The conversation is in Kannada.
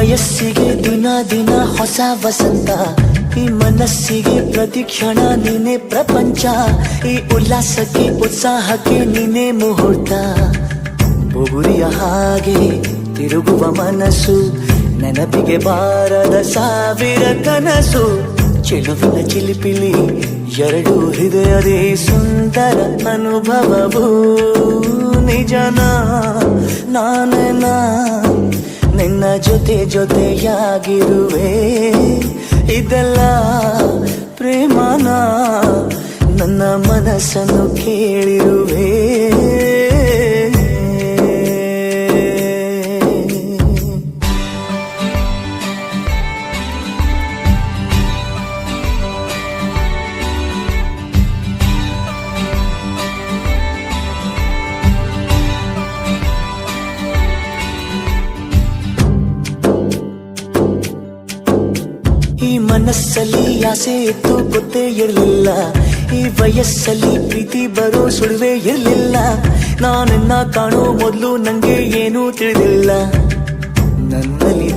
ವಯಸ್ಸಿಗೆ ದಿನ ದಿನ ಹೊಸ ವಸಂತ, ಈ ಮನಸ್ಸಿಗೆ ಪ್ರತಿ ಕ್ಷಣ ನೀನೆ ಪ್ರಪಂಚ, ಈ ಉಲ್ಲಾಸಕ್ಕೆ ಉತ್ಸಾಹಕ್ಕೆ ನೀನೆ ಮುಹೂರ್ತ. ಬುಗುರಿಯ ಹಾಗೆ ತಿರುಗುವ ಮನಸ್ಸು, ನೆನಪಿಗೆ ಬಾರದ ಸಾವಿರ ಕನಸು. ಚೆಲುವಿನ ಚಿಲಿಪಿಲಿ ಎರಡು ಹೃದಯದೇ ಸುಂದರ ಅನುಭವವು. ನಿಜನ ನಾನೇನ ನಿನ್ನ ಜೊತೆ ಜೊತೆಯಾಗಿರುವೆ, ಇದೆಲ್ಲ ಪ್ರೇಮನ ನನ್ನ ಮನಸ್ಸನ್ನು ಕೇಳಿರುವೆ. ಈ ಮನಸ್ಸಲ್ಲಿ ಆಸೆ ಇತ್ತು ಗೊತ್ತೇ ಇರಲಿಲ್ಲ, ಈ ವಯಸ್ಸಲ್ಲಿ ಪ್ರೀತಿ ಬರೋ ಸುಳಿವೇ ಇರಲಿಲ್ಲ. ನಾನನ್ನ ಕಾಣೋ ಮೊದಲು ನಂಗೆ ಏನೂ ತಿಳಿದಿಲ್ಲ, ನನ್ನಲ್ಲಿ